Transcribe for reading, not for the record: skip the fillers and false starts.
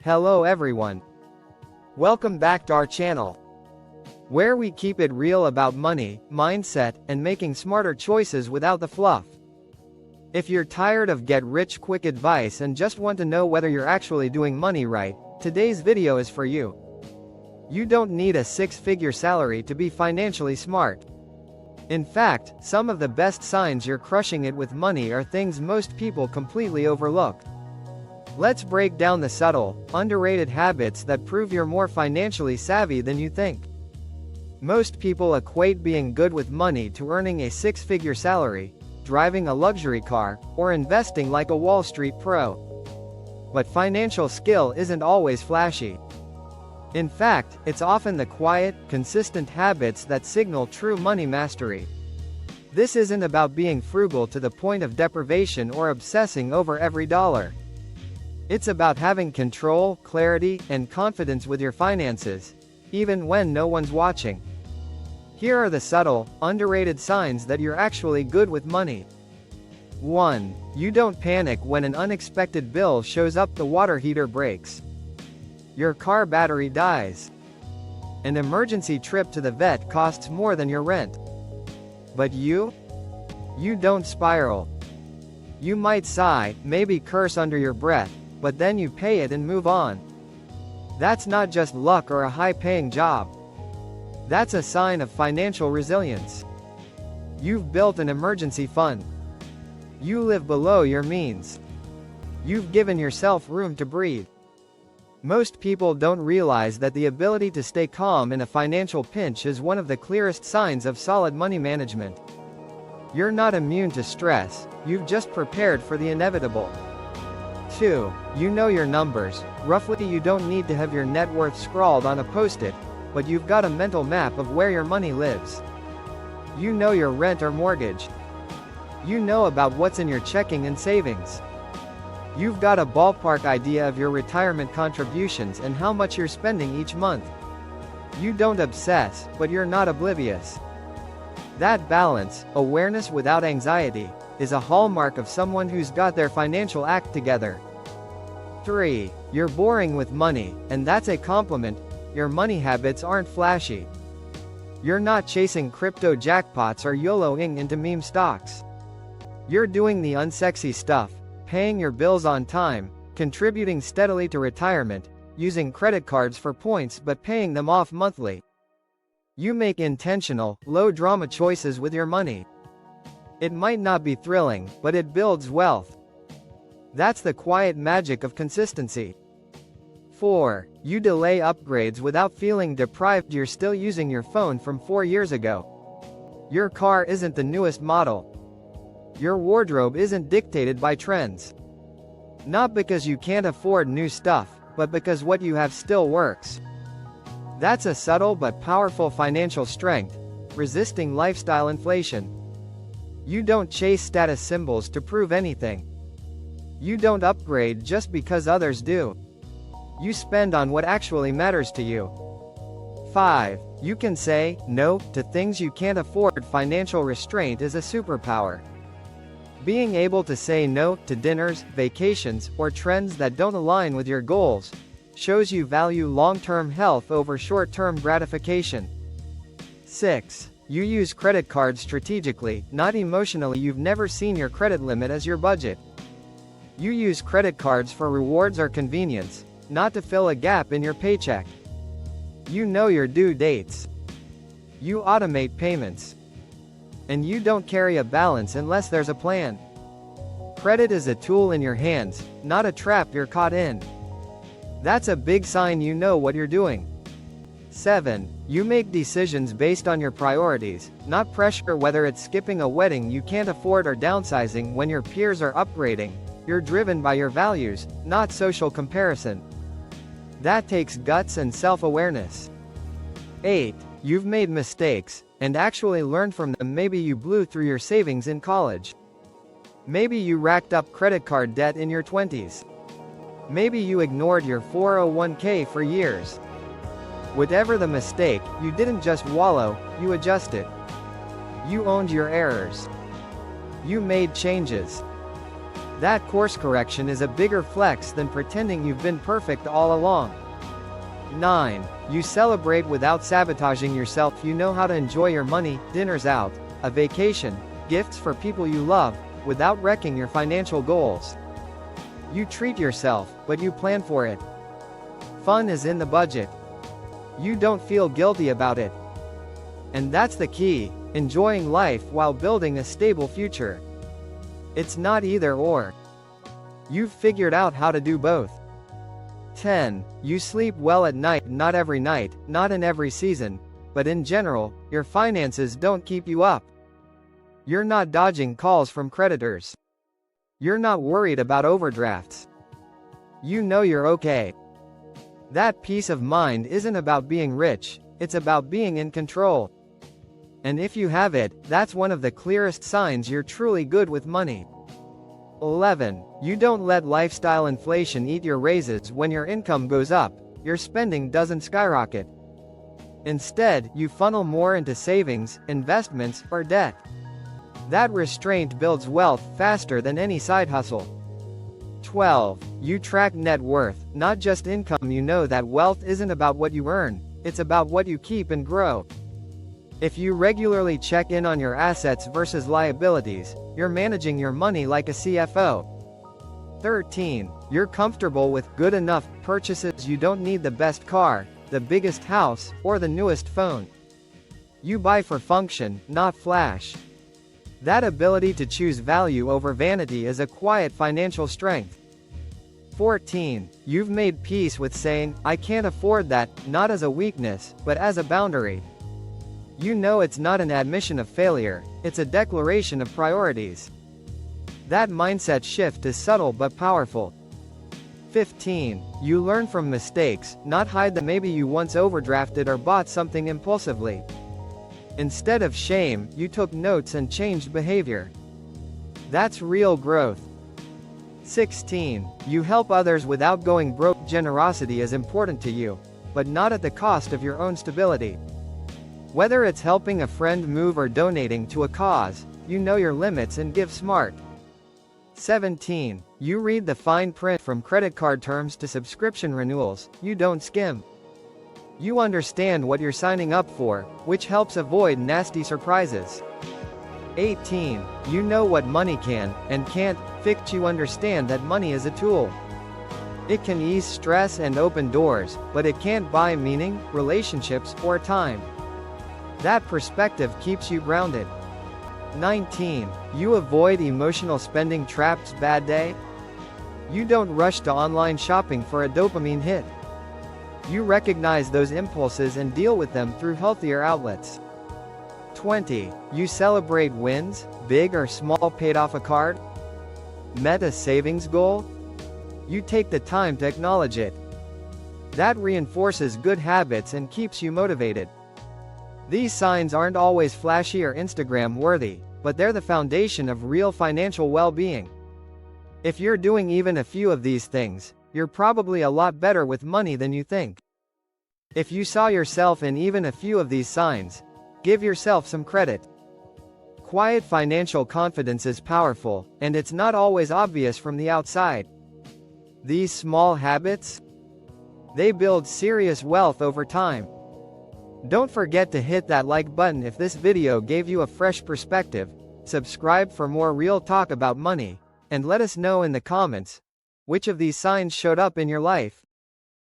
Hello everyone. Welcome back to our channel, where we keep it real about money, mindset, and making smarter choices without the fluff. If you're tired of get-rich-quick advice and just want to know whether you're actually doing money right, today's video is for you. You don't need a six-figure salary to be financially smart. In fact, some of the best signs you're crushing it with money are things most people completely overlook. Let's break down the subtle, underrated habits that prove you're more financially savvy than you think. Most people equate being good with money to earning a six-figure salary, driving a luxury car, or investing like a Wall Street pro. But financial skill isn't always flashy. In fact, it's often the quiet, consistent habits that signal true money mastery. This isn't about being frugal to the point of deprivation or obsessing over every dollar. It's about having control, clarity, and confidence with your finances, even when no one's watching. Here are the subtle, underrated signs that you're actually good with money. 1. You don't panic when an unexpected bill shows up. The water heater breaks. Your car battery dies. An emergency trip to the vet costs more than your rent. But you don't spiral. You might sigh, maybe curse under your breath, but then you pay it and move on. That's not just luck or a high-paying job. That's a sign of financial resilience. You've built an emergency fund. You live below your means. You've given yourself room to breathe. Most people don't realize that the ability to stay calm in a financial pinch is one of the clearest signs of solid money management. You're not immune to stress, you've just prepared for the inevitable. 2. You know your numbers. Roughly, you don't need to have your net worth scrawled on a post-it, but you've got a mental map of where your money lives. You know your rent or mortgage. You know about what's in your checking and savings. You've got a ballpark idea of your retirement contributions and how much you're spending each month. You don't obsess, but you're not oblivious. That balance, awareness without anxiety, is a hallmark of someone who's got their financial act together. 3. You're boring with money, and that's a compliment. Your money habits aren't flashy. You're not chasing crypto jackpots or YOLOing into meme stocks. You're doing the unsexy stuff, paying your bills on time, contributing steadily to retirement, using credit cards for points but paying them off monthly. You make intentional, low-drama choices with your money. It might not be thrilling, but it builds wealth. That's the quiet magic of consistency. 4. You delay upgrades without feeling deprived. You're still using your phone from 4 years ago. Your car isn't the newest model. Your wardrobe isn't dictated by trends. Not because you can't afford new stuff, but because what you have still works. That's a subtle but powerful financial strength, resisting lifestyle inflation. You don't chase status symbols to prove anything. You don't upgrade just because others do. You spend on what actually matters to you. 5. You can say no to things you can't afford. Financial restraint is a superpower. Being able to say no to dinners, vacations, or trends that don't align with your goals shows you value long-term health over short-term gratification. 6. You use credit cards strategically, not emotionally. You've never seen your credit limit as your budget. You use credit cards for rewards or convenience, not to fill a gap in your paycheck. You know your due dates. You automate payments. And you don't carry a balance unless there's a plan. Credit is a tool in your hands, not a trap you're caught in. That's a big sign you know what you're doing. 7. You make decisions based on your priorities, not pressure. Whether it's skipping a wedding you can't afford or downsizing when your peers are upgrading, you're driven by your values, not social comparison. That takes guts and self-awareness. 8. You've made mistakes, and actually learned from them. Maybe you blew through your savings in college. Maybe you racked up credit card debt in your 20s. Maybe you ignored your 401k for years. Whatever the mistake, you didn't just wallow, you adjusted. You owned your errors. You made changes. That course correction is a bigger flex than pretending you've been perfect all along. 9. You celebrate without sabotaging yourself. You know how to enjoy your money, dinners out, a vacation, gifts for people you love, without wrecking your financial goals. You treat yourself, but you plan for it. Fun is in the budget. You don't feel guilty about it. And that's the key, enjoying life while building a stable future. It's not either or. You've figured out how to do both. 10. You sleep well at night. Not every night, not in every season, but in general, your finances don't keep you up. You're not dodging calls from creditors. You're not worried about overdrafts. You know you're okay. That peace of mind isn't about being rich, it's about being in control. And if you have it, that's one of the clearest signs you're truly good with money. 11. You don't let lifestyle inflation eat your raises. When your income goes up, your spending doesn't skyrocket. Instead, you funnel more into savings, investments, or debt. That restraint builds wealth faster than any side hustle. 12. You track net worth, not just income. You know that wealth isn't about what you earn, it's about what you keep and grow. If you regularly check in on your assets versus liabilities, you're managing your money like a CFO. 13. You're comfortable with good enough purchases. You don't need the best car, the biggest house, or the newest phone. You buy for function, not flash. That ability to choose value over vanity is a quiet financial strength. 14. You've made peace with saying, "I can't afford that," not as a weakness, but as a boundary. You know it's not an admission of failure, it's a declaration of priorities. That mindset shift is subtle but powerful. 15. You learn from mistakes, not hide them. Maybe you once overdrafted or bought something impulsively. Instead of shame, you took notes and changed behavior. That's real growth. 16. You help others without going broke. Generosity is important to you, but not at the cost of your own stability. Whether it's helping a friend move or donating to a cause, you know your limits and give smart. 17. You read the fine print. From credit card terms to subscription renewals, you don't skim. You understand what you're signing up for, which helps avoid nasty surprises. 18. You know what money can, and can't, fix. You understand that money is a tool. It can ease stress and open doors, but it can't buy meaning, relationships, or time. That perspective keeps you grounded. 19. You avoid emotional spending traps. Bad day? You don't rush to online shopping for a dopamine hit. You recognize those impulses and deal with them through healthier outlets. 20. You celebrate wins, big or small. Paid off a card? Met a savings goal? You take the time to acknowledge it. That reinforces good habits and keeps you motivated. These signs aren't always flashy or Instagram worthy, but they're the foundation of real financial well-being. If you're doing even a few of these things, you're probably a lot better with money than you think. If you saw yourself in even a few of these signs, give yourself some credit. Quiet financial confidence is powerful, and it's not always obvious from the outside. These small habits, they build serious wealth over time. Don't forget to hit that like button if this video gave you a fresh perspective, subscribe for more real talk about money, and let us know in the comments which of these signs showed up in your life.